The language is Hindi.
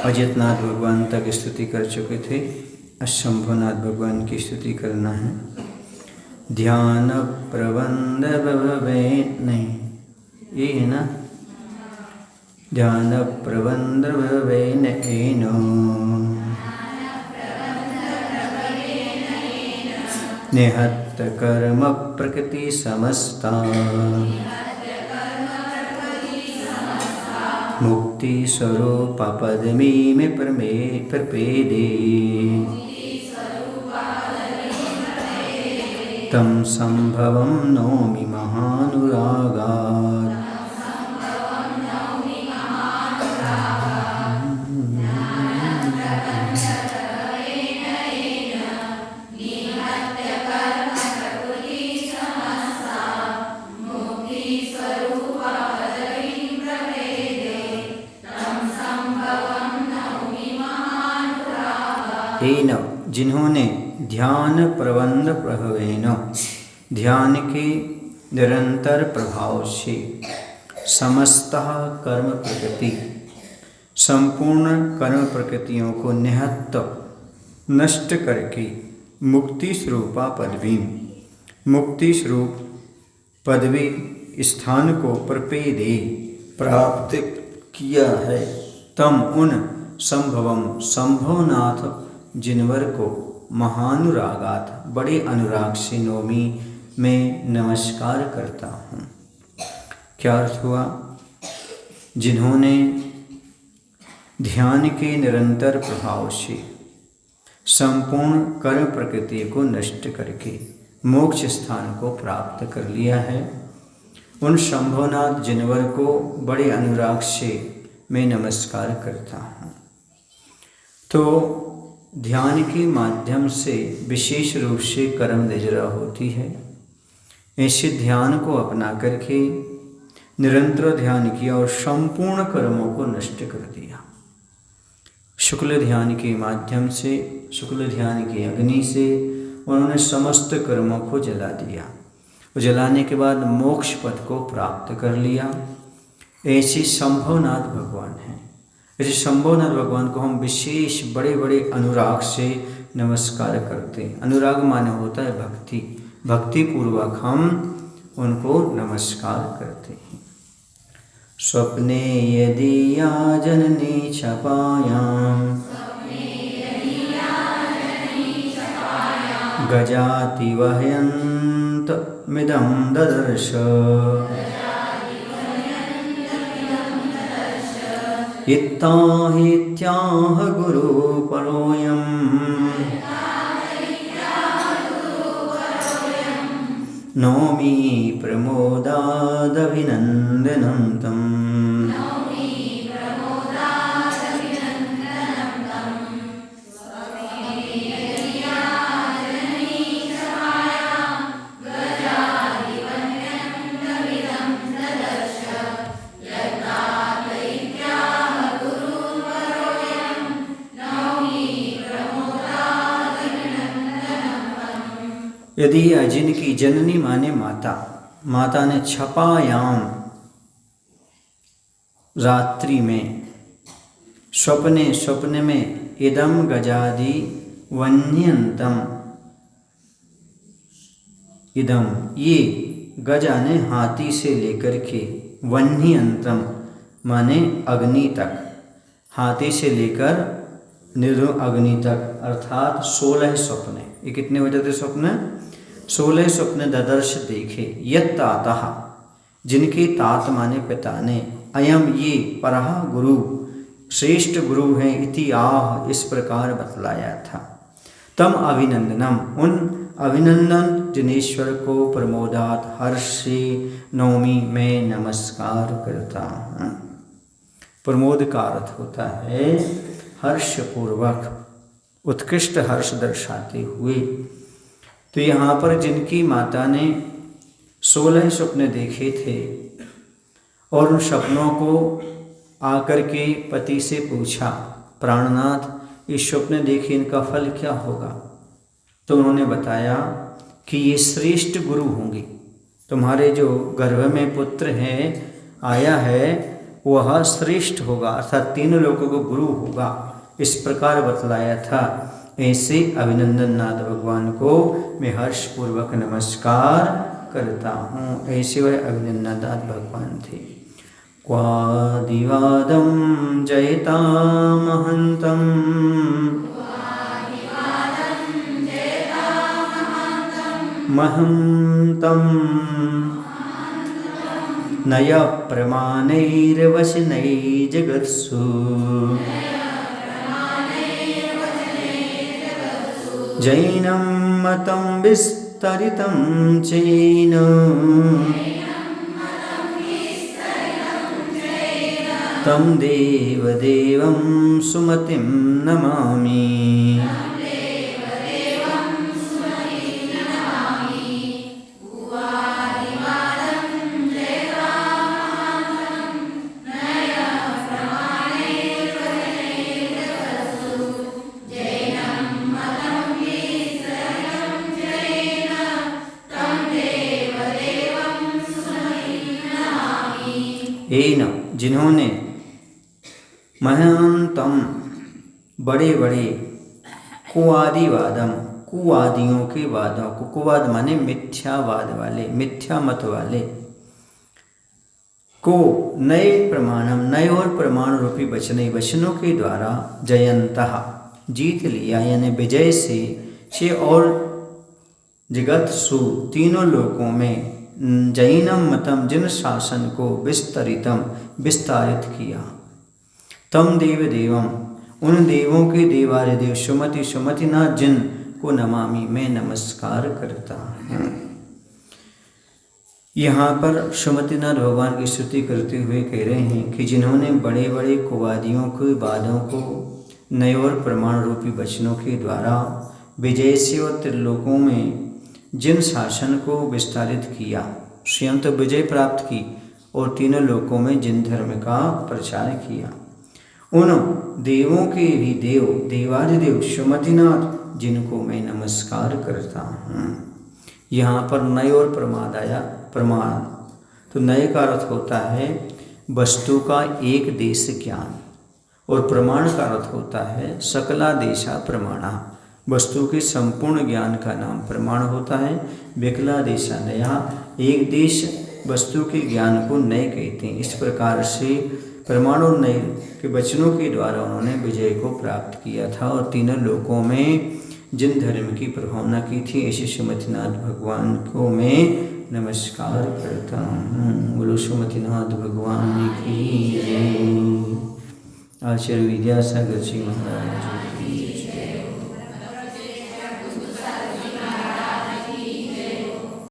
अजितनाथ भगवान तक स्तुति कर चुके थे। शंभुनाथ भगवान की स्तुति करना है। ध्यान प्रबंध भवे नहीं, ये है ना। ध्यान प्रबंध भवे नैनो निहत कर्म प्रकृति समस्ता मुक्ति स्वरूप पदमी में प्रपेदे तम संभवं नौमि महानुरागात्। एन जिन्होंने ध्यान प्रबंध प्रभवेन ध्यान के निरंतर प्रभाव से समस्त कर्म प्रकृति संपूर्ण कर्म प्रकृतियों को निहत नष्ट करके मुक्ति स्वरूपा पदवी मुक्ति स्वरूप पदवी स्थान को प्रपेदे प्राप्त किया है। तम उन संभवम संभवनाथ जिनवर को महानुरागात बड़े अनुराग से नौमी में नमस्कार करता हूँ। क्या अर्थ हुआ? जिन्होंने ध्यान के निरंतर प्रभाव से संपूर्ण कर्म प्रकृति को नष्ट करके मोक्ष स्थान को प्राप्त कर लिया है, उन शंभुनाथ जिनवर को बड़े अनुराग से मैं नमस्कार करता हूँ। तो ध्यान के माध्यम से विशेष रूप से कर्म निजरा होती है। ऐसे ध्यान को अपना करके निरंतर ध्यान किया और संपूर्ण कर्मों को नष्ट कर दिया। शुक्ल ध्यान के माध्यम से, शुक्ल ध्यान की अग्नि से उन्होंने समस्त कर्मों को जला दिया और जलाने के बाद मोक्ष पद को प्राप्त कर लिया। ऐसे शंभुनाथ भगवान हैं। ऐसे शंभुनाथ भगवान को हम विशेष बड़े बड़े अनुराग से नमस्कार करते हैं। अनुराग माने होता है भक्ति, भक्ति पूर्वक हम उनको नमस्कार करते हैं। स्वप्ने यदि या जननी छपायां गजाति वह्यंत मिदं ददर्श इत्ताहित्याह गुरु परोयम् नौमि प्रमोदादभिनन्दनं तम्। यदि जिनकी जननी माने माता, माता ने छपायाम रात्रि में स्वप्ने स्वप्न में इदम गजादि वन्यंतम इदम ये गजाने हाथी से लेकर के वन्यंतम माने अग्नि तक, हाथी से लेकर निर्धु अग्नि तक अर्थात 16 स्वप्न। ये कितने हो जाते स्वप्न? 16 स्वप्न ददर्श देखे। यत तातः जिनके तात माने पिता ने, अयम ये परहा गुरु श्रेष्ठ गुरु हैं, इति आह इस प्रकार बतलाया था। तम अभिनंदनम उन अभिनंदन जिनेश्वर को प्रमोदात हर्ष से नौमी में नमस्कार करता हूँ। प्रमोद का अर्थ होता है हर्षपूर्वक, उत्कृष्ट हर्ष दर्शाते हुए। तो यहाँ पर जिनकी माता ने 16 स्वप्न देखे थे और उन सपनों को आकर के पति से पूछा, प्राणनाथ इस स्वप्न देखे इनका फल क्या होगा? तो उन्होंने बताया कि ये श्रेष्ठ गुरु होंगे, तुम्हारे जो गर्भ में पुत्र है आया है वह श्रेष्ठ होगा, अर्थात तीनों लोगों को गुरु होगा, इस प्रकार बतलाया था। ऐसे अभिनंदन नाथ भगवान को मैं हर्षपूर्वक नमस्कार करता हूँ। ऐसे वह अभिनंदन नाथ भगवान थे। क्वादिवादं जयतामहन्तं महन्तं नय प्रमाणैर्वचनैर्जगत्सु जैनं मतं विस्तरितं चैन तं देवदेवं सुमतिं नमामि। येन जिन्होंने महंतम बड़े बड़े कुआदिवादम कुआदियों के वादों को, कुवाद माने मिथ्यावाद वाले, मिथ्या मत वाले को नए प्रमाणम, नए और प्रमाण रूपी वचनों के द्वारा जयंतः जीत लिया, यानी विजय से और जगत सु तीनों लोकों में जैनम मतम जिन शासन को विस्तारित किया। तम देव देवम उन देवों के देवादिदेव सुमतिनाथ जिन को नमामि मैं नमस्कार करता हूँ। यहाँ पर सुमतिनाथ भगवान की स्तुति करते हुए कह रहे हैं कि जिन्होंने बड़े बड़े कुवादियों के वादों को नए और प्रमाण रूपी वचनों के द्वारा विजय से और त्रिलोकों में जिन शासन को विस्तारित किया, स्वयं तो विजय प्राप्त की और तीनों लोकों में जिन धर्म का प्रचार किया, उन देवों के भी देव देवादिदेव सुमतिनाथ जिनको मैं नमस्कार करता हूँ। यहाँ पर नए और प्रमाद आया। प्रमाण तो नए का अर्थ होता है वस्तु का एक देश ज्ञान, और प्रमाण का अर्थ होता है सकला देशा प्रमाणा, वस्तु के संपूर्ण ज्ञान का नाम प्रमाण होता है। विकला देशा नया, एक देश वस्तु के ज्ञान को नए कहते हैं। इस प्रकार से प्रमाण और नए के वचनों के द्वारा उन्होंने विजय को प्राप्त किया था और तीनों लोकों में जिन धर्म की प्रभावना की थी, ऐसे सुमतिनाथ भगवान को मैं नमस्कार करता हूँ। बोलो सुमतिनाथ भगवान की जय। आचार्य विद्यासागर जी महाराज।